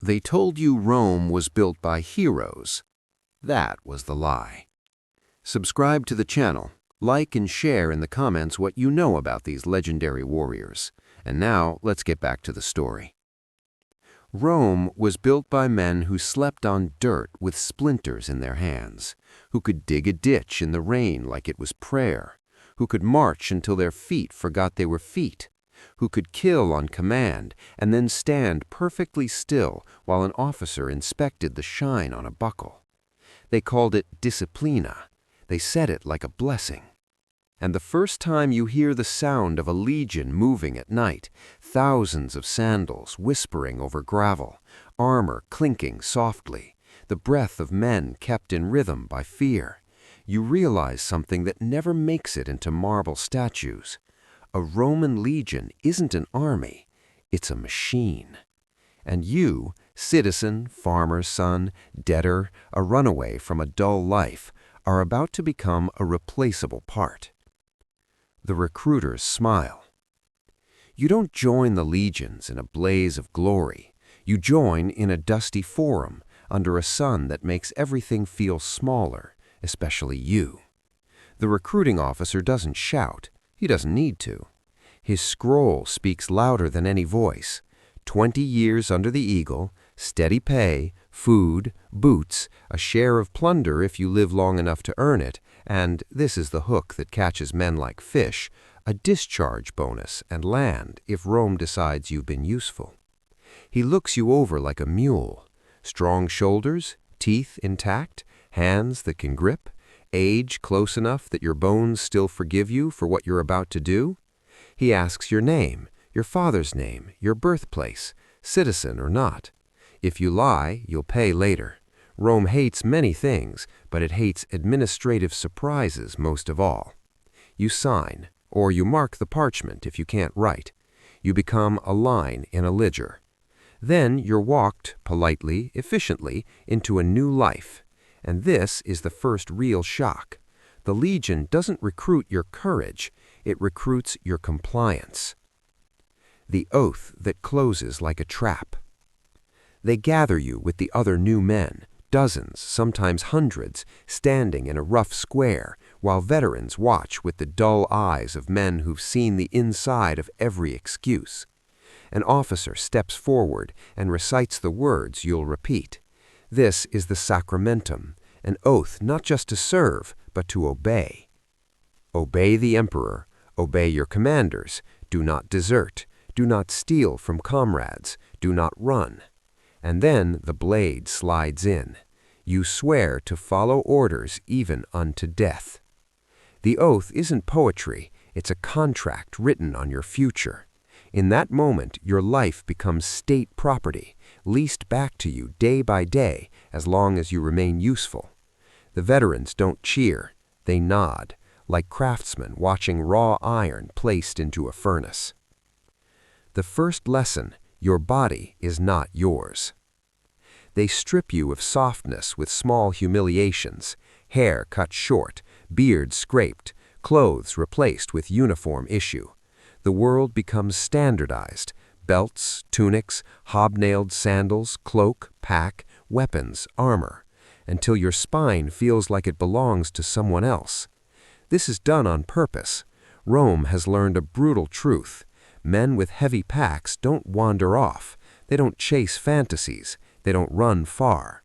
They told you Rome was built by heroes. That was the lie. Subscribe to the channel, like and share in the comments what you know about these legendary warriors. And now, let's get back to the story. Rome was built by men who slept on dirt with splinters in their hands, who could dig a ditch in the rain like it was prayer, who could march until their feet forgot they were feet, who could kill on command and then stand perfectly still while an officer inspected the shine on a buckle. They called it disciplina. They said it like a blessing. And the first time you hear the sound of a legion moving at night, thousands of sandals whispering over gravel, armor clinking softly, the breath of men kept in rhythm by fear, you realize something that never makes it into marble statues. A Roman legion isn't an army, it's a machine. And you, citizen, farmer's son, debtor, a runaway from a dull life, are about to become a replaceable part. The recruiters smile. You don't join the legions in a blaze of glory. You join in a dusty forum under a sun that makes everything feel smaller, especially you. The recruiting officer doesn't shout. He doesn't need to. His scroll speaks louder than any voice. 20 years under the eagle, steady pay, food, boots, a share of plunder if you live long enough to earn it, and, this is the hook that catches men like fish, a discharge bonus and land if Rome decides you've been useful. He looks you over like a mule. Strong shoulders, teeth intact, hands that can grip, age close enough that your bones still forgive you for what you're about to do. He asks your name, your father's name, your birthplace, citizen or not. If you lie, you'll pay later. Rome hates many things, but it hates administrative surprises most of all. You sign, or you mark the parchment if you can't write. You become a line in a ledger. Then you're walked, politely, efficiently, into a new life. And this is the first real shock. The Legion doesn't recruit your courage, it recruits your compliance. The oath that closes like a trap. They gather you with the other new men, dozens, sometimes hundreds, standing in a rough square, while veterans watch with the dull eyes of men who've seen the inside of every excuse. An officer steps forward and recites the words you'll repeat. This is the sacramentum, an oath not just to serve, but to obey. Obey the emperor, obey your commanders, do not desert, do not steal from comrades, do not run. And then the blade slides in. You swear to follow orders even unto death. The oath isn't poetry, it's a contract written on your future. In that moment, your life becomes state property, leased back to you day by day as long as you remain useful. The veterans don't cheer, they nod, like craftsmen watching raw iron placed into a furnace. The first lesson, your body is not yours. They strip you of softness with small humiliations, hair cut short, beard scraped, clothes replaced with uniform issue. The world becomes standardized, belts, tunics, hobnailed sandals, cloak, pack, weapons, armor, until your spine feels like it belongs to someone else. This is done on purpose. Rome has learned a brutal truth. Men with heavy packs don't wander off. They don't chase fantasies. They don't run far.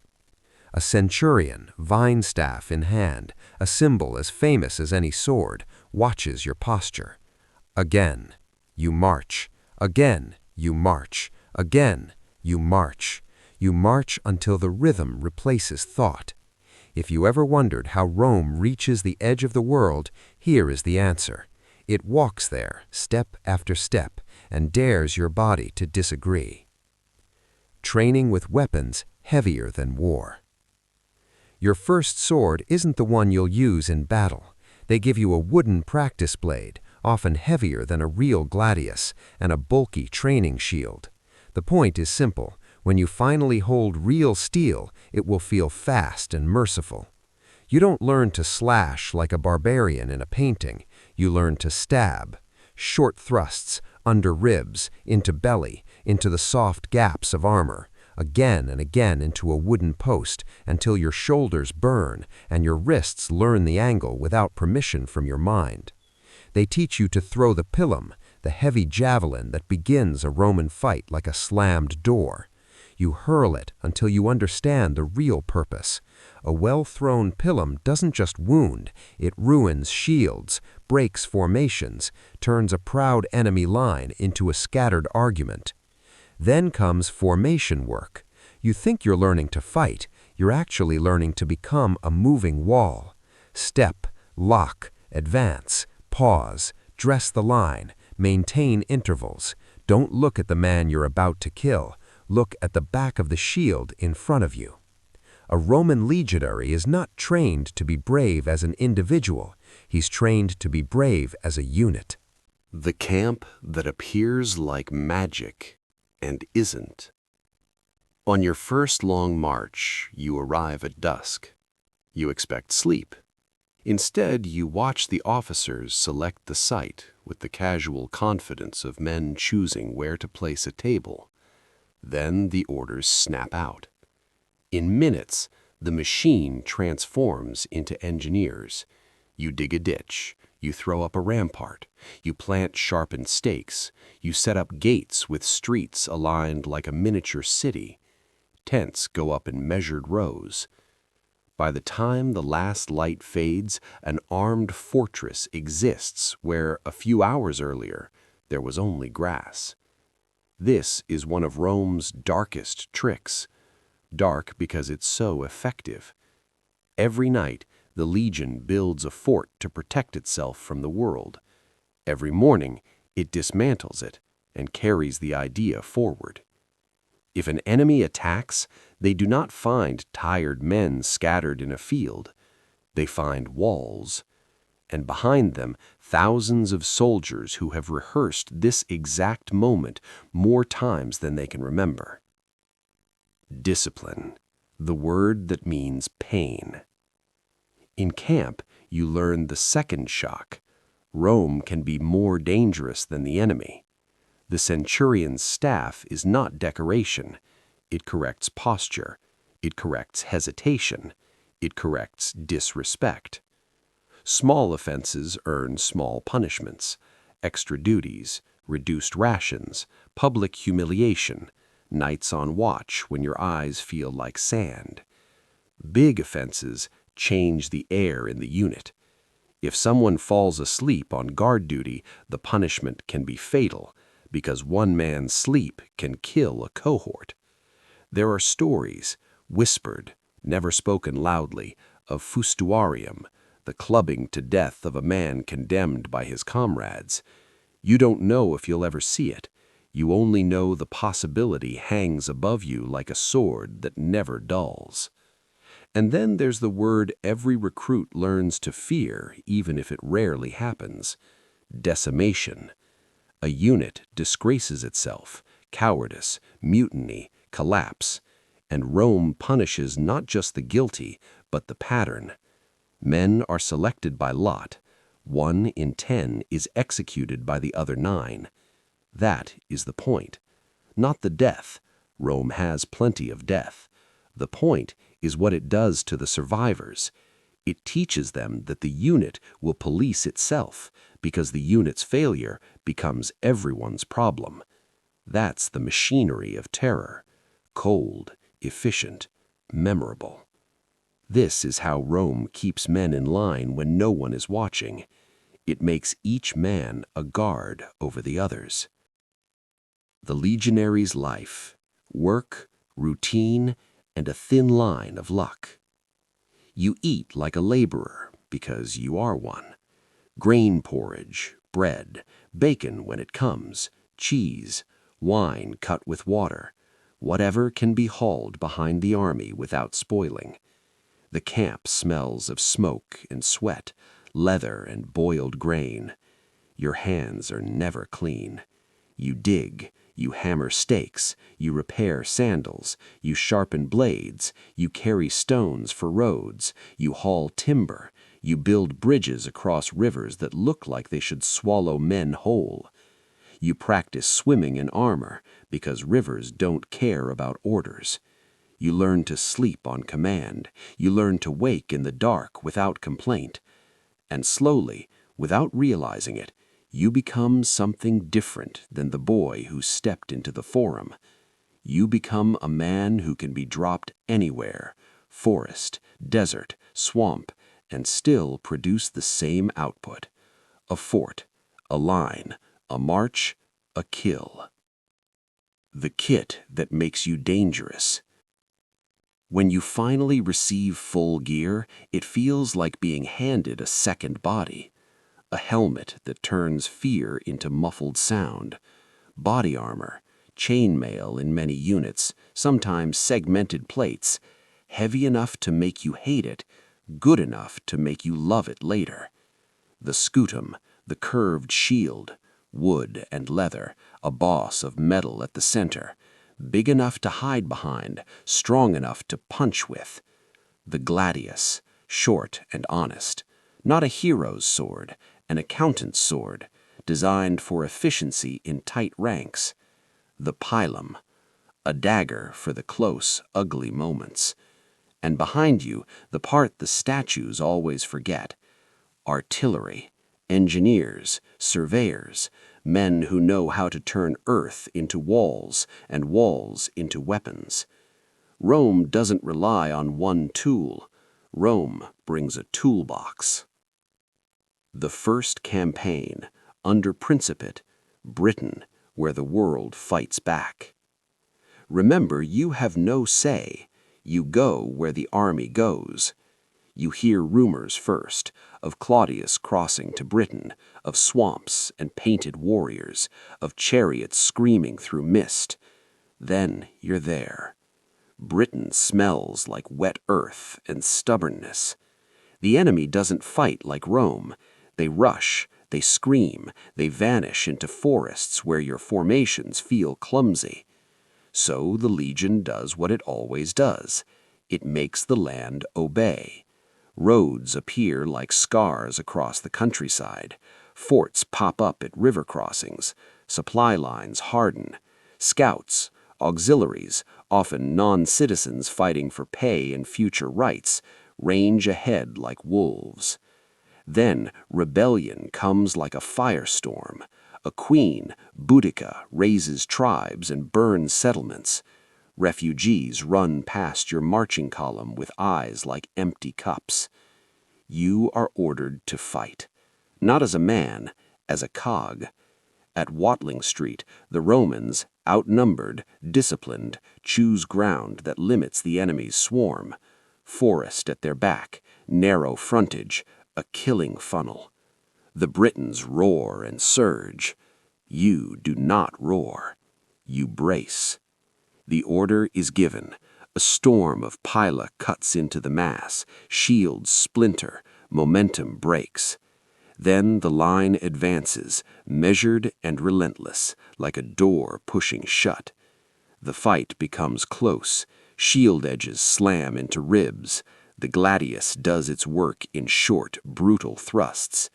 A centurion, vine staff in hand, a symbol as famous as any sword, watches your posture. Again, you march. Again, you march. Again, you march. You march until the rhythm replaces thought. If you ever wondered how Rome reaches the edge of the world, here is the answer. It walks there, step after step, and dares your body to disagree. Training with weapons heavier than war. Your first sword isn't the one you'll use in battle. They give you a wooden practice blade, often heavier than a real gladius, and a bulky training shield. The point is simple. When you finally hold real steel, it will feel fast and merciful. You don't learn to slash like a barbarian in a painting. You learn to stab. Short thrusts, under ribs, into belly, into the soft gaps of armor. again and again into a wooden post until your shoulders burn and your wrists learn the angle without permission from your mind. They teach you to throw the pilum, the heavy javelin that begins a Roman fight like a slammed door. You hurl it until you understand the real purpose. A well-thrown pilum doesn't just wound, it ruins shields, breaks formations, turns a proud enemy line into a scattered argument. Then comes formation work. You think you're learning to fight, you're actually learning to become a moving wall. Step, lock, advance, pause, dress the line, maintain intervals. Don't look at the man you're about to kill. Look at the back of the shield in front of you. A Roman legionary is not trained to be brave as an individual. He's trained to be brave as a unit. The camp that appears like magic and isn't. On your first long march, you arrive at dusk. You expect sleep. Instead, you watch the officers select the site with the casual confidence of men choosing where to place a table. Then the orders snap out. In minutes, the machine transforms into engineers. You dig a ditch, you throw up a rampart, you plant sharpened stakes, you set up gates with streets aligned like a miniature city. Tents go up in measured rows. By the time the last light fades, an armed fortress exists where, a few hours earlier, there was only grass. This is one of Rome's darkest tricks. Dark because it's so effective. Every night, the legion builds a fort to protect itself from the world. Every morning, it dismantles it and carries the idea forward. If an enemy attacks, they do not find tired men scattered in a field. They find walls. And behind them, thousands of soldiers who have rehearsed this exact moment more times than they can remember. Discipline, the word that means pain. In camp, you learn the second shock. Rome can be more dangerous than the enemy. The centurion's staff is not decoration. It corrects posture. It corrects hesitation. It corrects disrespect. Small offenses earn small punishments, extra duties, reduced rations, public humiliation, nights on watch when your eyes feel like sand. Big offenses change the air in the unit. If someone falls asleep on guard duty, the punishment can be fatal, because one man's sleep can kill a cohort. There are stories, whispered, never spoken loudly, of fustuarium, the clubbing to death of a man condemned by his comrades. You don't know if you'll ever see it. You only know the possibility hangs above you like a sword that never dulls. And then there's the word every recruit learns to fear, even if it rarely happens: decimation. A unit disgraces itself, cowardice, mutiny, collapse, and Rome punishes not just the guilty, but the pattern. Men are selected by lot. 1 in 10 is executed by the other 9. That is the point. Not the death. Rome has plenty of death. The point is what it does to the survivors. It teaches them that the unit will police itself, because the unit's failure becomes everyone's problem. That's the machinery of terror. Cold, efficient, memorable. This is how Rome keeps men in line when no one is watching. It makes each man a guard over the others. The legionary's life: work, routine, and a thin line of luck. You eat like a laborer, because you are one. Grain porridge, bread, bacon when it comes, cheese, wine cut with water, whatever can be hauled behind the army without spoiling. The camp smells of smoke and sweat, leather and boiled grain. Your hands are never clean. You dig, you hammer stakes, you repair sandals, you sharpen blades, you carry stones for roads, you haul timber, you build bridges across rivers that look like they should swallow men whole. You practice swimming in armor because rivers don't care about orders. You learn to sleep on command. You learn to wake in the dark without complaint. And slowly, without realizing it, you become something different than the boy who stepped into the forum. You become a man who can be dropped anywhere, forest, desert, swamp, and still produce the same output. A fort, a line, a march, a kill. The kit that makes you dangerous. When you finally receive full gear, it feels like being handed a second body. A helmet that turns fear into muffled sound. Body armor, chainmail in many units, sometimes segmented plates, heavy enough to make you hate it, good enough to make you love it later. The scutum, the curved shield, wood and leather, a boss of metal at the center, big enough to hide behind, strong enough to punch with. The gladius, short and honest, not a hero's sword, an accountant's sword, designed for efficiency in tight ranks. The pilum, a dagger for the close, ugly moments. And behind you, the part the statues always forget. Artillery, engineers, surveyors, men who know how to turn earth into walls and walls into weapons. Rome doesn't rely on one tool. Rome brings a toolbox. The first campaign, under Principate, Britain, where the world fights back. Remember, you have no say. You go where the army goes. You hear rumors first, of Claudius crossing to Britain, of swamps and painted warriors, of chariots screaming through mist. Then you're there. Britain smells like wet earth and stubbornness. The enemy doesn't fight like Rome. They rush, they scream, they vanish into forests where your formations feel clumsy. So the Legion does what it always does. It makes the land obey. Roads appear like scars across the countryside. Forts pop up at river crossings. Supply lines harden. Scouts, auxiliaries, often non-citizens fighting for pay and future rights, range ahead like wolves. Then rebellion comes like a firestorm. A queen, Boudica, raises tribes and burns settlements. Refugees run past your marching column with eyes like empty cups. You are ordered to fight, not as a man, as a cog. At Watling Street, the Romans, outnumbered, disciplined, choose ground that limits the enemy's swarm. Forest at their back, narrow frontage, a killing funnel. The Britons roar and surge. You do not roar. You brace. The order is given. A storm of pila cuts into the mass. Shields splinter. Momentum breaks. Then the line advances, measured and relentless, like a door pushing shut. The fight becomes close. Shield edges slam into ribs. The gladius does its work in short, brutal thrusts.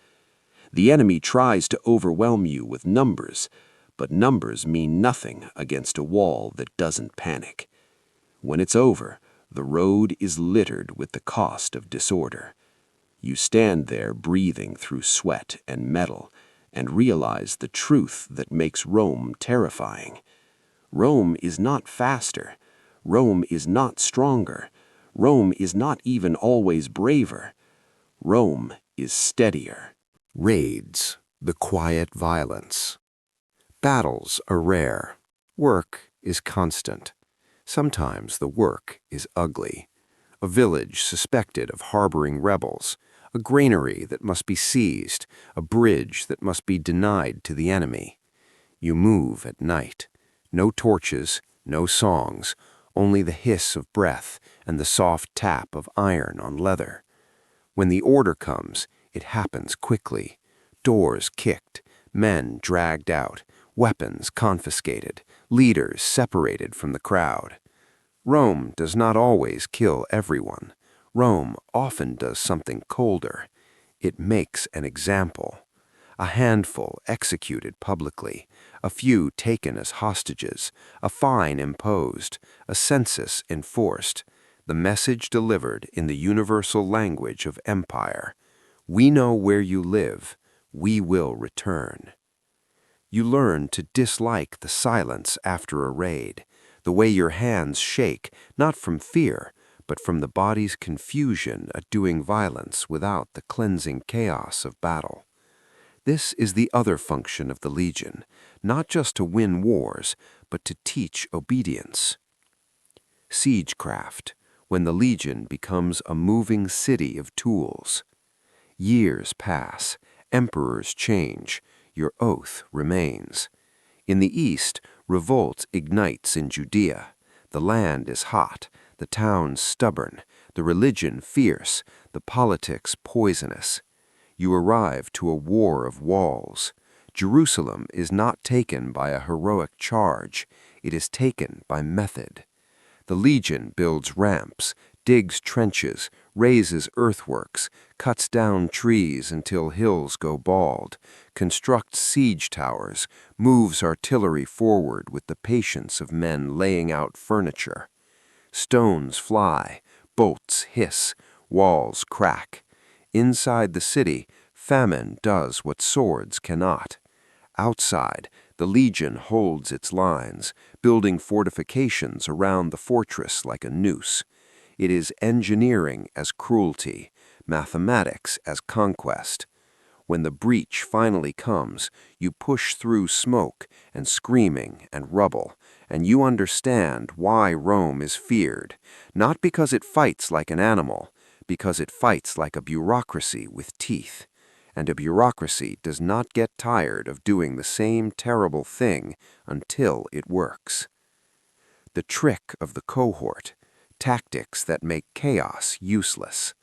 The enemy tries to overwhelm you with numbers, but numbers mean nothing against a wall that doesn't panic. When it's over, the road is littered with the cost of disorder. You stand there breathing through sweat and metal and realize the truth that makes Rome terrifying. Rome is not faster. Rome is not stronger. Rome is not even always braver. Rome is steadier. Raids, the quiet violence. Battles are rare. Work is constant. Sometimes the work is ugly. A village suspected of harboring rebels, a granary that must be seized, a bridge that must be denied to the enemy. You move at night. No torches, no songs, only the hiss of breath and the soft tap of iron on leather. When the order comes, it happens quickly. Doors kicked, men dragged out, weapons confiscated, leaders separated from the crowd. Rome does not always kill everyone. Rome often does something colder. It makes an example. a handful executed publicly, a few taken as hostages, a fine imposed, a census enforced, the message delivered in the universal language of empire. We know where you live. We will return. You learn to dislike the silence after a raid, the way your hands shake, not from fear, but from the body's confusion at doing violence without the cleansing chaos of battle. This is the other function of the Legion, not just to win wars, but to teach obedience. Siegecraft, when the Legion becomes a moving city of tools. Years pass, emperors change, your oath remains. In the east, revolt ignites in Judea. The land is hot, the towns stubborn, the religion fierce, the politics poisonous. You arrive to a war of walls. Jerusalem is not taken by a heroic charge, it is taken by method. The Legion builds ramps, digs trenches, raises earthworks, cuts down trees until hills go bald, constructs siege towers, moves artillery forward with the patience of men laying out furniture. Stones fly, bolts hiss, walls crack. Inside the city, famine does what swords cannot. Outside, the Legion holds its lines, building fortifications around the fortress like a noose. It is engineering as cruelty, mathematics as conquest. When the breach finally comes, you push through smoke and screaming and rubble, and you understand why Rome is feared, not because it fights like an animal, because it fights like a bureaucracy with teeth. And a bureaucracy does not get tired of doing the same terrible thing until it works. The trick of the cohort, tactics that make chaos useless.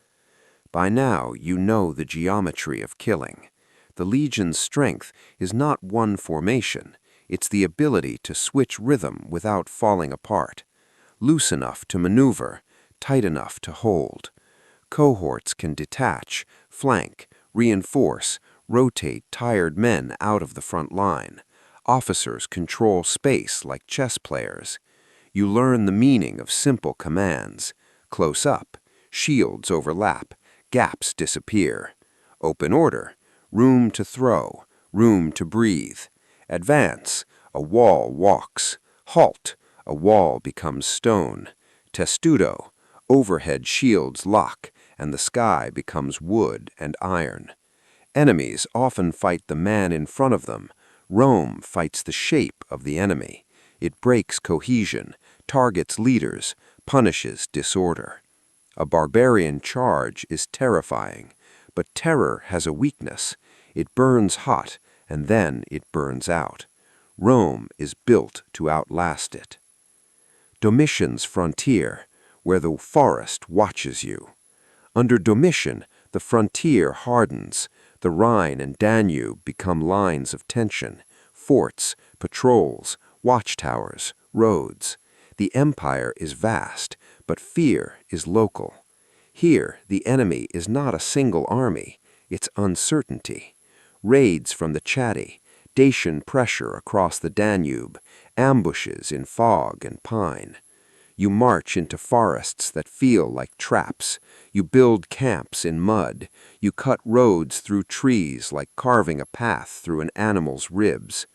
By now you know the geometry of killing. The Legion's strength is not one formation, it's the ability to switch rhythm without falling apart. Loose enough to maneuver, tight enough to hold. Cohorts can detach, flank, reinforce, rotate tired men out of the front line. Officers control space like chess players. You learn the meaning of simple commands. Close up, shields overlap, gaps disappear. Open order, room to throw, room to breathe. Advance, a wall walks. Halt, a wall becomes stone. Testudo, overhead shields lock, and the sky becomes wood and iron. Enemies often fight the man in front of them. Rome fights the shape of the enemy. It breaks cohesion, targets leaders, punishes disorder. A barbarian charge is terrifying, but terror has a weakness. It burns hot, and then it burns out. Rome is built to outlast it. Domitian's frontier, where the forest watches you. Under Domitian, the frontier hardens. The Rhine and Danube become lines of tension, forts, patrols, watchtowers, roads. The empire is vast, but fear is local. Here, the enemy is not a single army, it's uncertainty. Raids from the Chatti, Dacian pressure across the Danube, ambushes in fog and pine. You march into forests that feel like traps. You build camps in mud. You cut roads through trees like carving a path through an animal's ribs.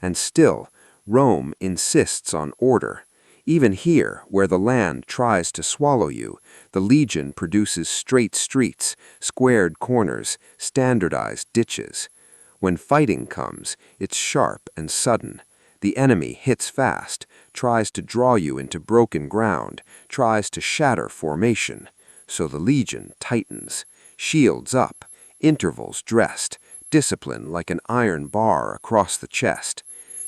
And still, Rome insists on order. Even here, where the land tries to swallow you, the Legion produces straight streets, squared corners, standardized ditches. When fighting comes, it's sharp and sudden. The enemy hits fast, tries to draw you into broken ground, tries to shatter formation. So the Legion tightens, shields up, intervals dressed, discipline like an iron bar across the chest.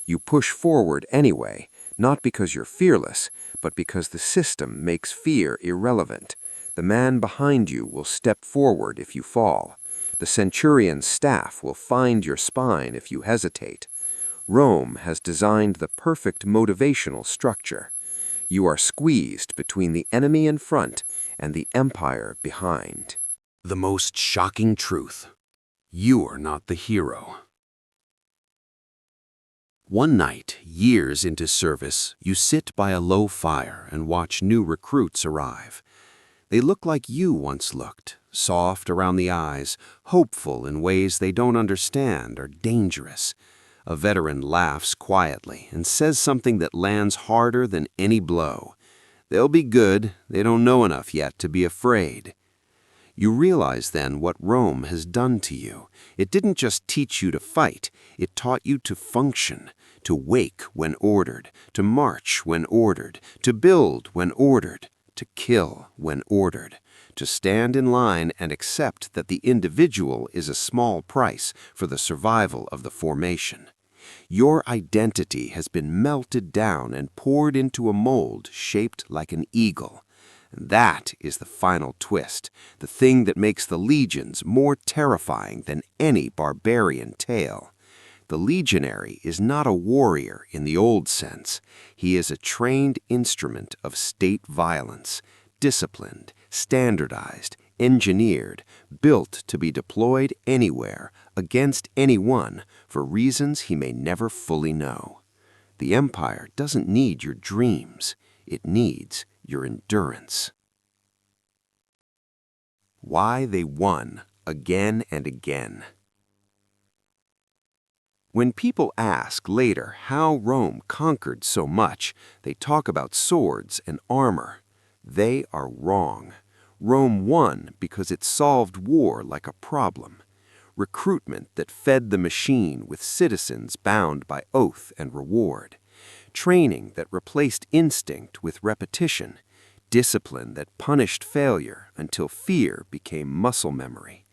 You push forward anyway, not because you're fearless, but because the system makes fear irrelevant. The man behind you will step forward if you fall. The centurion's staff will find your spine if you hesitate. Rome has designed the perfect motivational structure. You are squeezed between the enemy in front and the empire behind. The most shocking truth. You are not the hero. One night, years into service, you sit by a low fire and watch new recruits arrive. They look like you once looked, soft around the eyes, hopeful in ways they don't understand or dangerous. A veteran laughs quietly and says something that lands harder than any blow. They'll be good, they don't know enough yet to be afraid. You realize then what Rome has done to you. It didn't just teach you to fight, it taught you to function, to wake when ordered, to march when ordered, to build when ordered, to kill when ordered, to stand in line and accept that the individual is a small price for the survival of the formation. Your identity has been melted down and poured into a mold shaped like an eagle. That is the final twist, the thing that makes the legions more terrifying than any barbarian tale. The legionary is not a warrior in the old sense. He is a trained instrument of state violence, disciplined, standardized, engineered, built to be deployed anywhere, against anyone, for reasons he may never fully know. The empire doesn't need your dreams. It needs your endurance. Why they won again and again. When people ask later how Rome conquered so much, they talk about swords and armor. They are wrong. Rome won because it solved war like a problem. Recruitment that fed the machine with citizens bound by oath and reward. Training that replaced instinct with repetition. Discipline that punished failure until fear became muscle memory.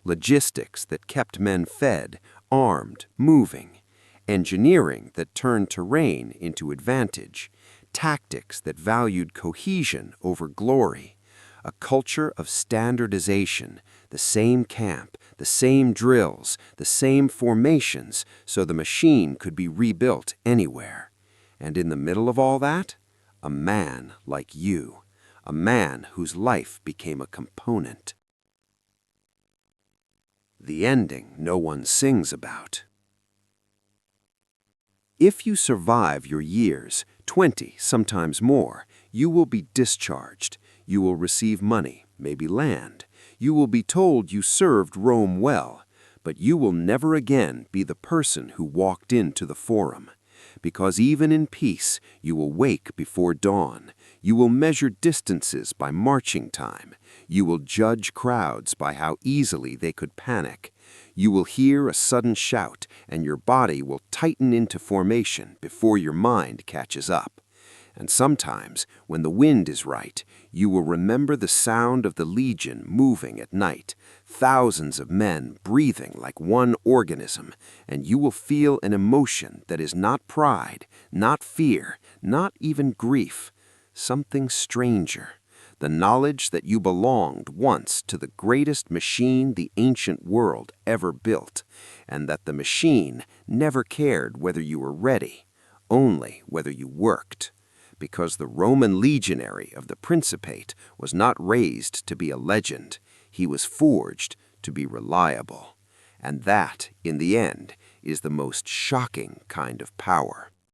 Logistics that kept men fed, armed, moving. Engineering that turned terrain into advantage. Tactics that valued cohesion over glory. A culture of standardization, the same camp, the same drills, the same formations, so the machine could be rebuilt anywhere. And in the middle of all that, a man like you, a man whose life became a component. The ending no one sings about. If you survive your years, 20, sometimes more, you will be discharged. You will receive money, maybe land. You will be told you served Rome well, but you will never again be the person who walked into the forum. Because even in peace, you will wake before dawn. You will measure distances by marching time. You will judge crowds by how easily they could panic. You will hear a sudden shout, and your body will tighten into formation before your mind catches up. And sometimes, when the wind is right, you will remember the sound of the legion moving at night, thousands of men breathing like one organism, and you will feel an emotion that is not pride, not fear, not even grief, something stranger, the knowledge that you belonged once to the greatest machine the ancient world ever built, and that the machine never cared whether you were ready, only whether you worked. Because the Roman legionary of the Principate was not raised to be a legend, he was forged to be reliable. And that, in the end, is the most shocking kind of power.